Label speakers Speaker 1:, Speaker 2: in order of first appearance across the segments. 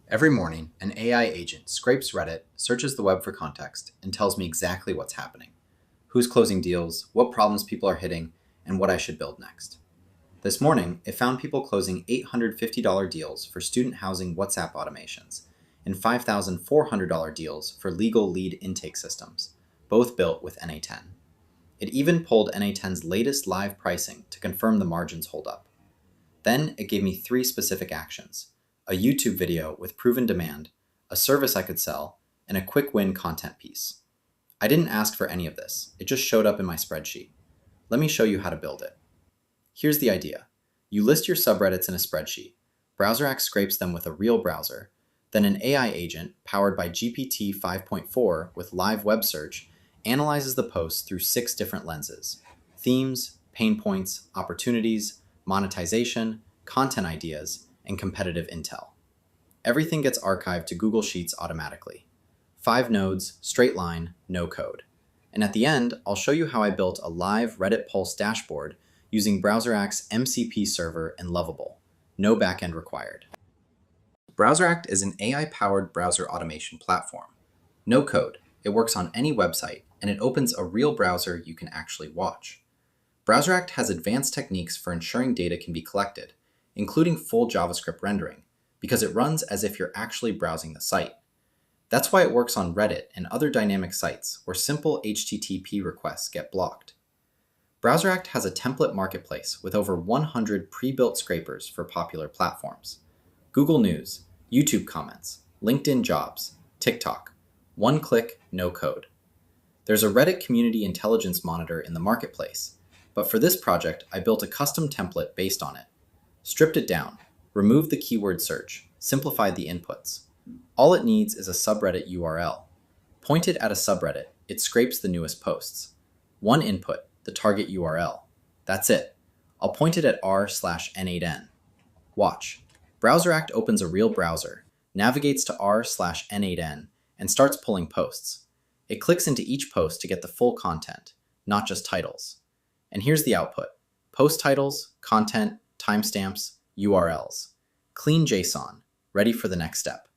Speaker 1: Every morning, an AI agent scrapes Reddit, searches the web for context, and tells me exactly what's happening, who's closing deals, what problems people are hitting, and what I should build next. This morning, it found people closing $850 deals for student housing WhatsApp automations and $5,400 deals for legal lead intake systems, both built with n8n. It even pulled n8n's latest live pricing to confirm the margins hold up. Then it gave me 3 specific actions: a YouTube video with proven demand, a service I could sell, and a quick win content piece. I didn't ask for any of this, it just showed up in my spreadsheet. Let me show you how to build it. Here's the idea. You list your subreddits in a spreadsheet. BrowserAct scrapes them with a real browser. Then an AI agent, powered by GPT 5.4 with live web search, analyzes the posts through 6 different lenses: themes, pain points, opportunities, monetization, content ideas, and competitive intel. Everything gets archived to Google Sheets automatically. 5 nodes, straight line, no code. And at the end, I'll show you how I built a live Reddit Pulse dashboard using BrowserAct's MCP server and Lovable. No backend required. BrowserAct is an AI-powered browser automation platform. No code. It works on any website, and it opens a real browser you can actually watch. BrowserAct has advanced techniques for ensuring data can be collected, including full JavaScript rendering, because it runs as if you're actually browsing the site. That's why it works on Reddit and other dynamic sites where simple HTTP requests get blocked. BrowserAct has a template marketplace with over 100 pre-built scrapers for popular platforms: Google News, YouTube comments, LinkedIn jobs, TikTok. One click, no code. There's a Reddit community intelligence monitor in the marketplace, but for this project, I built a custom template based on it. Stripped it down, removed the keyword search, simplified the inputs. All it needs is a subreddit URL. Point it at a subreddit, it scrapes the newest posts. One input, the target URL. That's it. I'll point it at r/n8n. Watch. BrowserAct opens a real browser, navigates to r/n8n, and starts pulling posts. It clicks into each post to get the full content, not just titles. And here's the output: post titles, content, timestamps, URLs. Clean JSON, ready for the next step.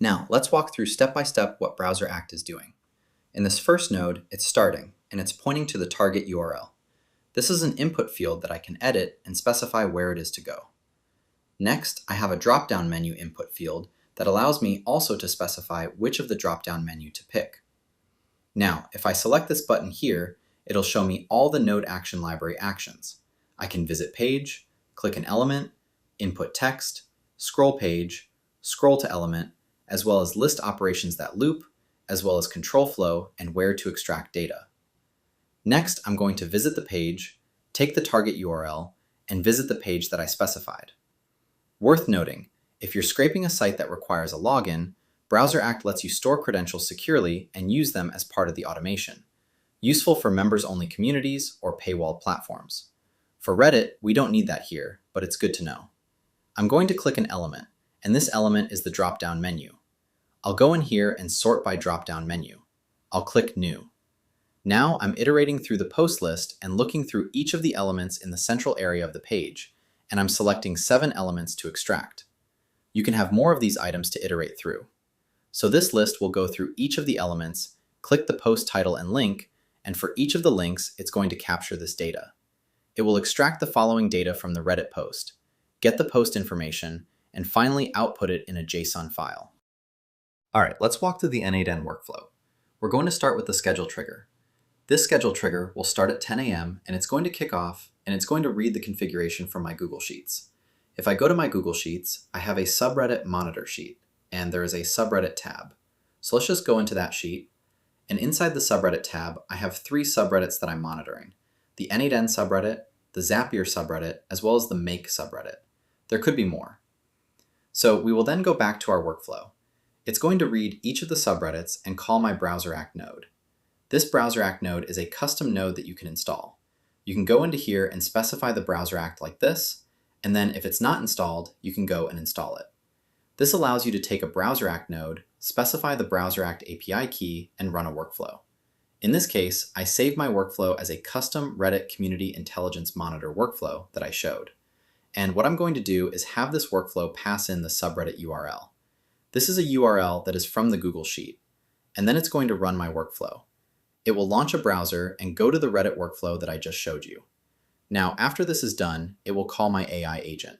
Speaker 1: Now, let's walk through step by step what BrowserAct is doing. In this first node, it's starting, and it's pointing to the target URL. This is an input field that I can edit and specify where it is to go. Next, I have a drop-down menu input field that allows me also to specify which of the drop-down menu to pick. Now, if I select this button here, it'll show me all the node action library actions. I can visit page, click an element, input text, scroll page, scroll to element, as well as list operations that loop, as well as control flow and where to extract data. Next, I'm going to visit the page, take the target URL, and visit the page that I specified. Worth noting, if you're scraping a site that requires a login, BrowserAct lets you store credentials securely and use them as part of the automation. Useful for members-only communities or paywall platforms. For Reddit, we don't need that here, but it's good to know. I'm going to click an element, and this element is the drop-down menu. I'll go in here and sort by drop-down menu. I'll click New. Now I'm iterating through the post list and looking through each of the elements in the central area of the page, and I'm selecting 7 elements to extract. You can have more of these items to iterate through. So this list will go through each of the elements, click the post title and link, and for each of the links, it's going to capture this data. It will extract the following data from the Reddit post, get the post information, and finally output it in a JSON file. All right, let's walk through the n8n workflow. We're going to start with the schedule trigger. This schedule trigger will start at 10 a.m. and it's going to kick off, and it's going to read the configuration from my Google Sheets. If I go to my Google Sheets, I have a subreddit monitor sheet, and there is a subreddit tab. So let's just go into that sheet. And inside the subreddit tab, I have 3 subreddits that I'm monitoring: the n8n subreddit, the Zapier subreddit, as well as the Make subreddit. There could be more. So we will then go back to our workflow. It's going to read each of the subreddits and call my BrowserAct node. This BrowserAct node is a custom node that you can install. You can go into here and specify the BrowserAct like this, and then if it's not installed, you can go and install it. This allows you to take a BrowserAct node, specify the BrowserAct API key, and run a workflow. In this case, I saved my workflow as a custom Reddit Community Intelligence Monitor workflow that I showed. And what I'm going to do is have this workflow pass in the subreddit URL. This is a URL that is from the Google Sheet, and then it's going to run my workflow. It will launch a browser and go to the Reddit workflow that I just showed you. Now, after this is done, it will call my AI agent.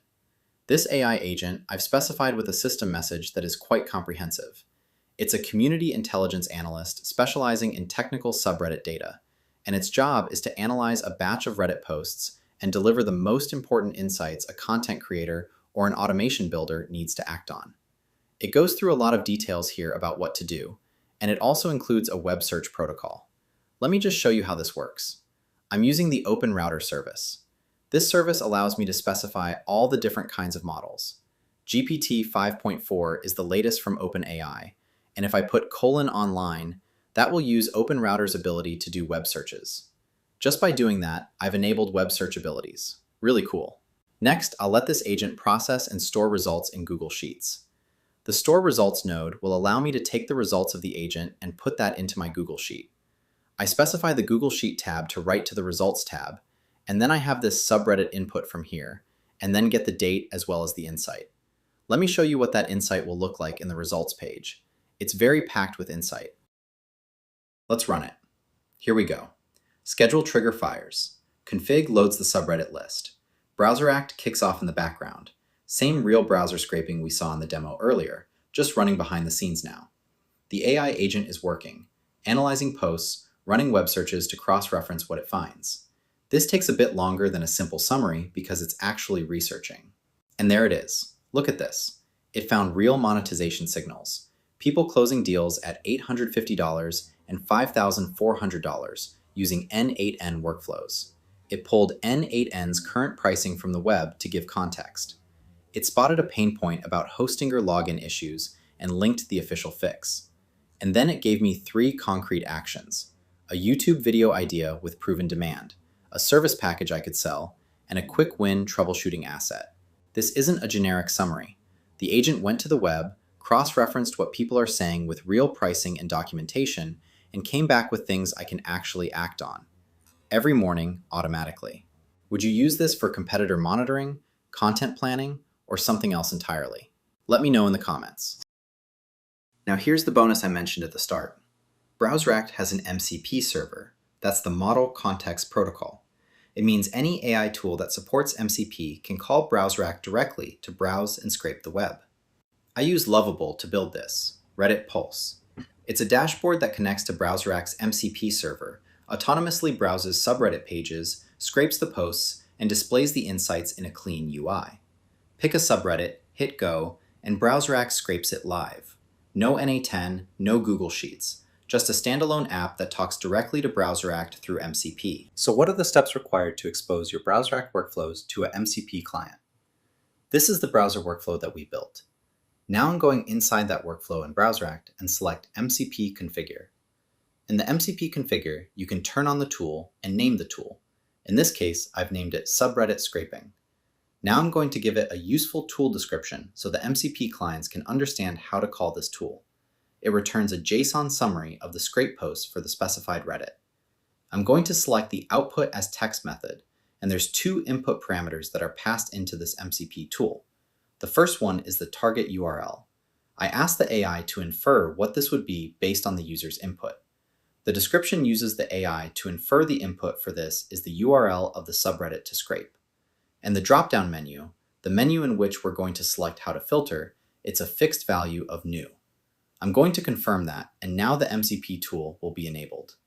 Speaker 1: This AI agent I've specified with a system message that is quite comprehensive. It's a community intelligence analyst specializing in technical subreddit data, and its job is to analyze a batch of Reddit posts and deliver the most important insights a content creator or an automation builder needs to act on. It goes through a lot of details here about what to do, and it also includes a web search protocol. Let me just show you how this works. I'm using the Open Router service. This service allows me to specify all the different kinds of models. GPT 5.4 is the latest from OpenAI, and if I put :online, that will use Open Router's ability to do web searches. Just by doing that, I've enabled web search abilities. Really cool. Next, I'll let this agent process and store results in Google Sheets. The Store Results node will allow me to take the results of the agent and put that into my Google Sheet. I specify the Google Sheet tab to write to the Results tab, and then I have this subreddit input from here, and then get the date as well as the insight. Let me show you what that insight will look like in the results page. It's very packed with insight. Let's run it. Here we go. Schedule trigger fires. Config loads the subreddit list. BrowserAct kicks off in the background. Same real browser scraping we saw in the demo earlier, just running behind the scenes now. The AI agent is working, analyzing posts, running web searches to cross-reference what it finds. This takes a bit longer than a simple summary because it's actually researching. And there it is. Look at this. It found real monetization signals. People closing deals at $850 and $5,400 using n8n workflows. It pulled n8n's current pricing from the web to give context. It spotted a pain point about Hostinger login issues and linked the official fix. And then it gave me 3 concrete actions: a YouTube video idea with proven demand, a service package I could sell, and a quick win troubleshooting asset. This isn't a generic summary. The agent went to the web, cross-referenced what people are saying with real pricing and documentation, and came back with things I can actually act on. Every morning, automatically. Would you use this for competitor monitoring, content planning, or something else entirely? Let me know in the comments. Now here's the bonus I mentioned at the start. BrowserAct has an MCP server. That's the Model Context Protocol. It means any AI tool that supports MCP can call BrowserAct directly to browse and scrape the web. I use Lovable to build this, Reddit Pulse. It's a dashboard that connects to BrowserAct's MCP server, autonomously browses subreddit pages, scrapes the posts, and displays the insights in a clean UI. Pick a subreddit, hit go, and BrowserAct scrapes it live. No n8n, no Google Sheets, just a standalone app that talks directly to BrowserAct through MCP. So what are the steps required to expose your BrowserAct workflows to a MCP client? This is the browser workflow that we built. Now I'm going inside that workflow in BrowserAct and select MCP Configure. In the MCP Configure, you can turn on the tool and name the tool. In this case, I've named it Subreddit Scraping. Now I'm going to give it a useful tool description so the MCP clients can understand how to call this tool. It returns a JSON summary of the scrape posts for the specified Reddit. I'm going to select the Output as Text method, and there's 2 input parameters that are passed into this MCP tool. The first one is the target URL. I asked the AI to infer what this would be based on the user's input. The description uses the AI to infer the input for this is the URL of the subreddit to scrape. And the drop-down menu, the menu in which we're going to select how to filter, it's a fixed value of new. I'm going to confirm that, and now the MCP tool will be enabled.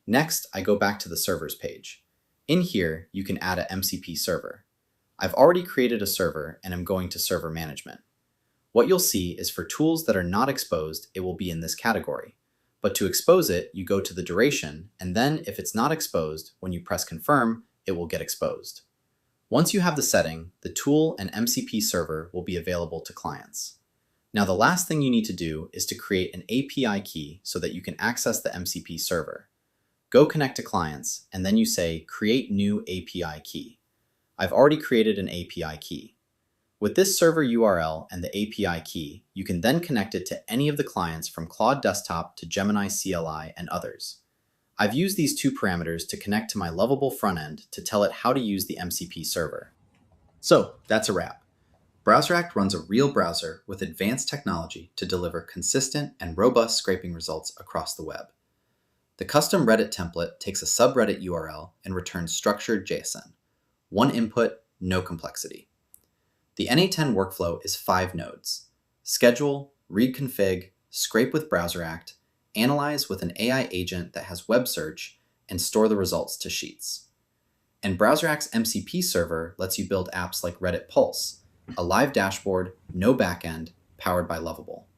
Speaker 1: Next, I go back to the servers page. In here, you can add an MCP server. I've already created a server, and I'm going to server management. What you'll see is for tools that are not exposed, it will be in this category. But to expose it, you go to the duration, and then if it's not exposed, when you press confirm, it will get exposed. Once you have the setting, the tool and MCP server will be available to clients. Now the last thing you need to do is to create an API key so that you can access the MCP server. Go connect to clients, and then you say Create New API Key. I've already created an API key. With this server URL and the API key, you can then connect it to any of the clients from Claude Desktop to Gemini CLI and others. I've used these 2 parameters to connect to my Lovable frontend to tell it how to use the MCP server. So that's a wrap. BrowserAct runs a real browser with advanced technology to deliver consistent and robust scraping results across the web. The custom Reddit template takes a subreddit URL and returns structured JSON. One input, no complexity. The n8n workflow is 5 nodes: schedule, read config, scrape with BrowserAct, analyze with an AI agent that has web search, and store the results to sheets. And BrowserAct's MCP server lets you build apps like Reddit Pulse, a live dashboard, no backend, powered by Lovable.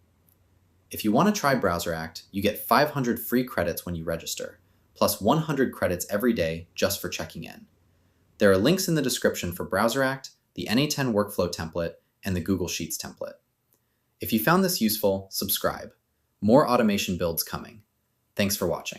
Speaker 1: If you want to try BrowserAct, you get 500 free credits when you register, plus 100 credits every day just for checking in. There are links in the description for BrowserAct, the n8n workflow template, and the Google Sheets template. If you found this useful, subscribe. More automation builds coming. Thanks for watching.